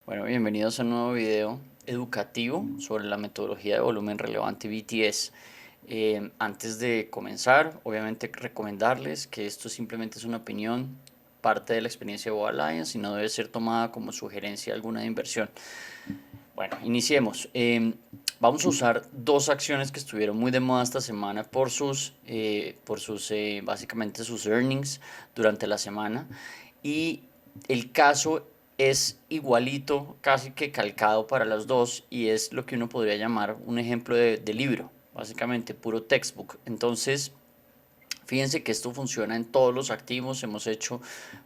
Bueno, bienvenidos a un nuevo video educativo sobre la metodología de volumen relevante BTS. Antes de comenzar, obviamente recomendarles que esto simplemente es una opinión, parte de la experiencia de Boa Alliance y no debe ser tomada como sugerencia alguna de inversión. Bueno, iniciemos. Vamos a usar dos acciones que estuvieron muy de moda esta semana por sus básicamente sus earnings durante la semana. Y el caso es igualito, casi que calcado para las dos, y es lo que uno podría llamar un ejemplo de libro, básicamente puro textbook. Entonces, fíjense que esto funciona en todos los activos. Hemos hecho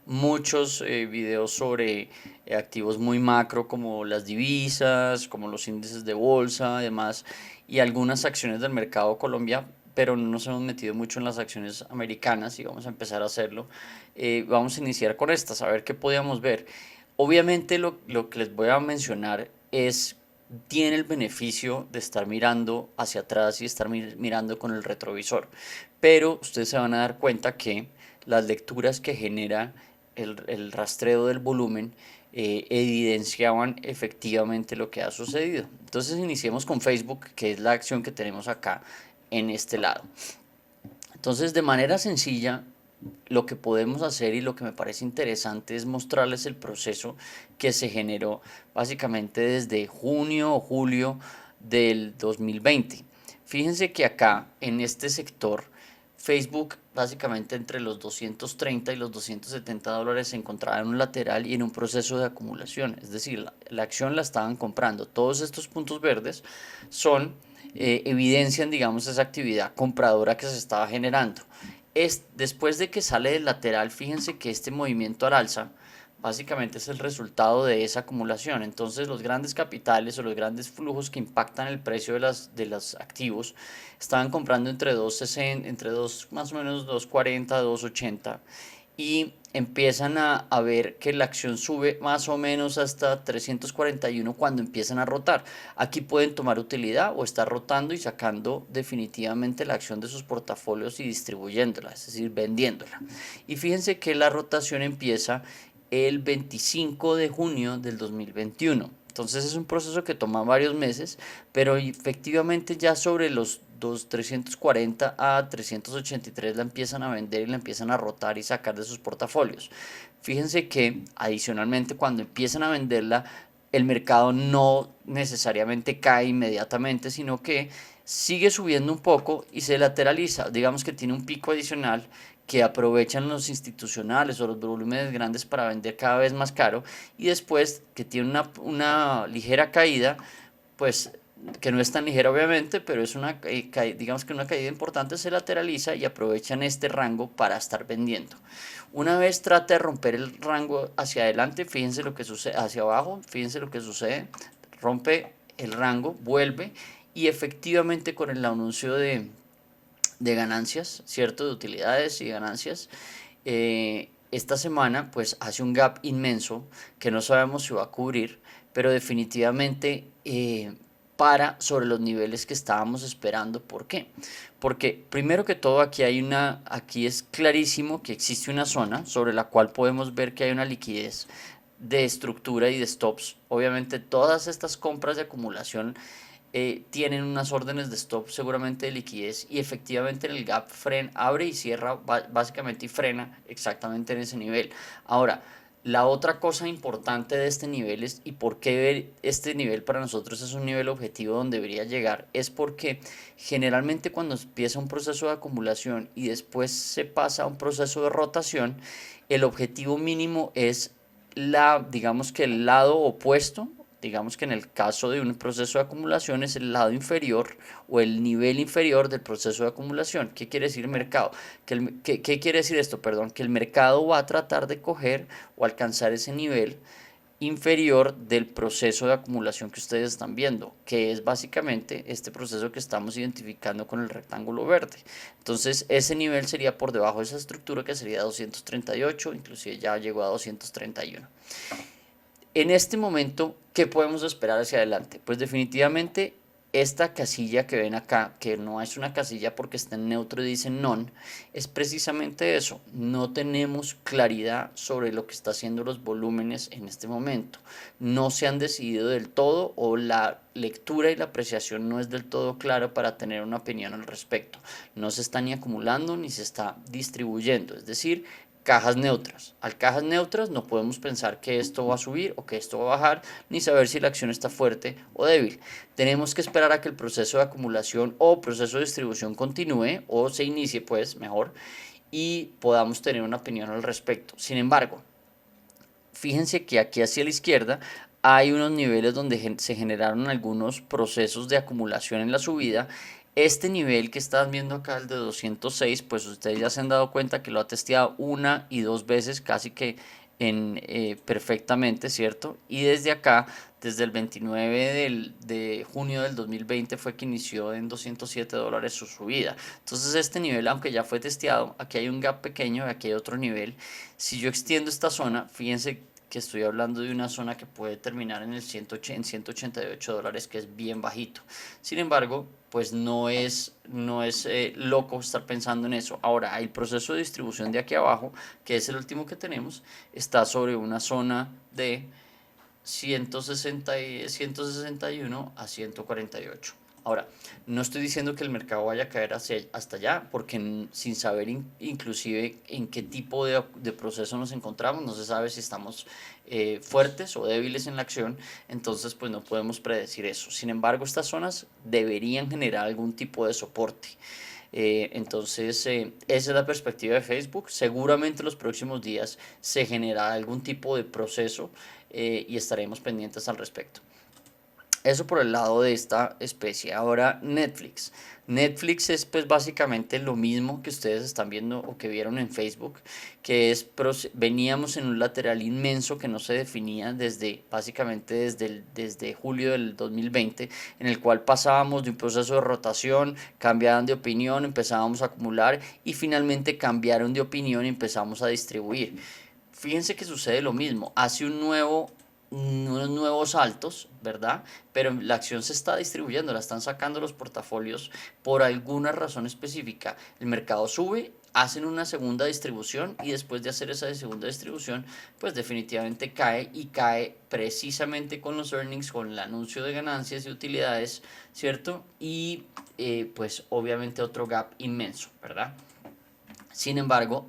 muchos videos sobre activos muy macro como las divisas, como los índices de bolsa, además, y algunas acciones del mercado Colombia, pero no nos hemos metido mucho en las acciones americanas y vamos a empezar a hacerlo. Vamos a iniciar con estas, a ver qué podíamos ver. Obviamente lo que les voy a mencionar tiene el beneficio de estar mirando hacia atrás y estar mirando con el retrovisor. Pero ustedes se van a dar cuenta que las lecturas que genera el rastreo del volumen evidenciaban efectivamente lo que ha sucedido. Entonces iniciemos con Facebook, que es la acción que tenemos acá en este lado. Entonces, de manera sencilla, lo que podemos hacer y lo que me parece interesante es mostrarles el proceso que se generó básicamente desde junio o julio del 2020. Fíjense que acá en este sector Facebook básicamente entre los 230 y los 270 dólares se encontraba en un lateral y en un proceso de acumulación, es decir, la acción la estaban comprando. Todos estos puntos verdes son evidencian, digamos, esa actividad compradora que se estaba generando. Después de que sale del lateral, fíjense que este movimiento al alza básicamente es el resultado de esa acumulación. Entonces los grandes capitales o los grandes flujos que impactan el precio de los activos estaban comprando entre 2.60, entre 2, más o menos 2.40, 2.80 y empiezan a ver que la acción sube más o menos hasta 341 cuando empiezan a rotar. Aquí pueden tomar utilidad o estar rotando y sacando definitivamente la acción de sus portafolios y distribuyéndola, es decir, vendiéndola. Y fíjense que la rotación empieza el 25 de junio del 2021. Entonces es un proceso que toma varios meses, pero efectivamente ya sobre los 340 a 383 la empiezan a vender y la empiezan a rotar y sacar de sus portafolios. Fíjense que adicionalmente cuando empiezan a venderla, el mercado no necesariamente cae inmediatamente, sino que sigue subiendo un poco y se lateraliza. Digamos que tiene un pico adicional que aprovechan los institucionales o los volúmenes grandes para vender cada vez más caro y después que tiene una ligera caída, pues que no es tan ligera obviamente, pero es digamos que una caída importante, se lateraliza y aprovechan este rango para estar vendiendo. Una vez trata de romper el rango hacia adelante, fíjense lo que sucede, hacia abajo, fíjense lo que sucede, rompe el rango, vuelve y efectivamente con el anuncio de ganancias, ¿cierto? De utilidades y ganancias. Esta semana pues hace un gap inmenso que no sabemos si va a cubrir, pero definitivamente para sobre los niveles que estábamos esperando. ¿Por qué? Porque primero que todo aquí es clarísimo que existe una zona sobre la cual podemos ver que hay una liquidez de estructura y de stops. Obviamente todas estas compras de acumulación tienen unas órdenes de stop seguramente de liquidez y efectivamente en el gap abre y cierra básicamente y frena exactamente en ese nivel. Ahora, la otra cosa importante de este nivel es y por qué ver este nivel para nosotros es un nivel objetivo donde debería llegar, es porque generalmente cuando empieza un proceso de acumulación y después se pasa a un proceso de rotación, el objetivo mínimo es digamos que el lado opuesto. Digamos que en el caso de un proceso de acumulación es el lado inferior o el nivel inferior del proceso de acumulación. ¿Qué quiere decir mercado? ¿Qué quiere decir esto? Perdón, que el mercado va a tratar de coger o alcanzar ese nivel inferior del proceso de acumulación que ustedes están viendo, que es básicamente este proceso que estamos identificando con el rectángulo verde. Entonces ese nivel sería por debajo de esa estructura que sería 238, inclusive ya llegó a 231. En este momento, ¿qué podemos esperar hacia adelante? Pues definitivamente esta casilla que ven acá, que no es una casilla porque está en neutro y dice none, es precisamente eso. No tenemos claridad sobre lo que está haciendo los volúmenes en este momento. No se han decidido del todo, o la lectura y la apreciación no es del todo clara para tener una opinión al respecto. No se está ni acumulando ni se está distribuyendo. Es decir, cajas neutras. Al cajas neutras no podemos pensar que esto va a subir o que esto va a bajar, ni saber si la acción está fuerte o débil. Tenemos que esperar a que el proceso de acumulación o proceso de distribución continúe o se inicie, pues mejor, y podamos tener una opinión al respecto. Sin embargo, fíjense que aquí hacia la izquierda hay unos niveles donde se generaron algunos procesos de acumulación en la subida. Este nivel que están viendo acá, el de 206, pues ustedes ya se han dado cuenta que lo ha testeado una y dos veces casi que perfectamente, ¿cierto? Y desde acá, desde el 29 de junio del 2020 fue que inició en $207 su subida. Entonces este nivel, aunque ya fue testeado, aquí hay un gap pequeño y aquí hay otro nivel. Si yo extiendo esta zona, fíjense que estoy hablando de una zona que puede terminar en el $188, que es bien bajito. Sin embargo, pues no es loco estar pensando en eso. Ahora, el proceso de distribución de aquí abajo, que es el último que tenemos, está sobre una zona de 161 a 148. Ahora, no estoy diciendo que el mercado vaya a caer hasta allá, porque sin saber inclusive en qué tipo de proceso nos encontramos, no se sabe si estamos fuertes o débiles en la acción, entonces pues no podemos predecir eso. Sin embargo, estas zonas deberían generar algún tipo de soporte. Entonces, esa es la perspectiva de Facebook. Seguramente en los próximos días se generará algún tipo de proceso y estaremos pendientes al respecto. Eso por el lado de esta especie. Ahora Netflix. Netflix es pues básicamente lo mismo que ustedes están viendo o que vieron en Facebook, que es veníamos en un lateral inmenso que no se definía básicamente desde julio del 2020, en el cual pasábamos de un proceso de rotación, cambiaban de opinión, empezábamos a acumular y finalmente cambiaron de opinión y empezamos a distribuir. Fíjense que sucede lo mismo, hace unos nuevos altos, ¿verdad? Pero la acción se está distribuyendo, la están sacando los portafolios por alguna razón específica. El mercado sube, hacen una segunda distribución y después de hacer esa segunda distribución, pues definitivamente cae, y cae precisamente con los earnings, con el anuncio de ganancias y utilidades, ¿cierto? Y pues obviamente otro gap inmenso, ¿verdad? Sin embargo,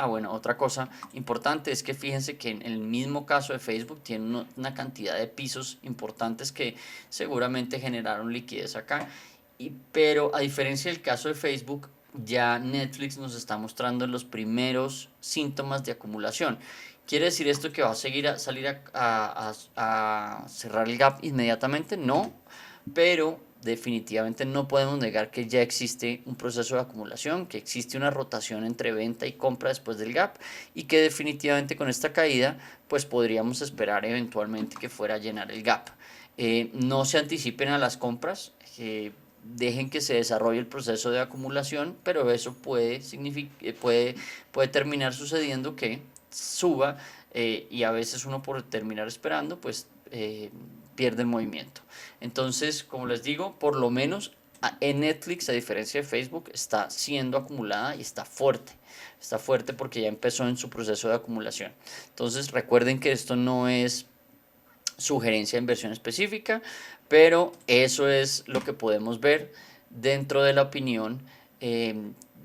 bueno, otra cosa importante es que fíjense que en el mismo caso de Facebook tiene una cantidad de pisos importantes que seguramente generaron liquidez acá. Pero a diferencia del caso de Facebook, ya Netflix nos está mostrando los primeros síntomas de acumulación. ¿Quiere decir esto que va a salir a cerrar el gap inmediatamente? No, pero definitivamente no podemos negar que ya existe un proceso de acumulación, que existe una rotación entre venta y compra después del gap, y que definitivamente con esta caída pues podríamos esperar eventualmente que fuera a llenar el gap. No se anticipen a las compras, dejen que se desarrolle el proceso de acumulación, pero eso puede terminar sucediendo que suba, y a veces uno, por terminar esperando, pues pierde el movimiento. Entonces, como les digo, por lo menos en Netflix, a diferencia de Facebook, está siendo acumulada y está fuerte. Está fuerte porque ya empezó en su proceso de acumulación. Entonces, recuerden que esto no es sugerencia de inversión específica, pero eso es lo que podemos ver dentro de la opinión, eh,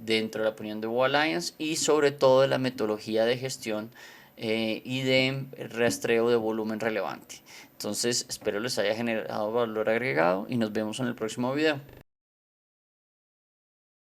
dentro de la opinión de Wall Alliance, y sobre todo de la metodología de gestión y de rastreo de volumen relevante. Entonces, espero les haya generado valor agregado y nos vemos en el próximo video.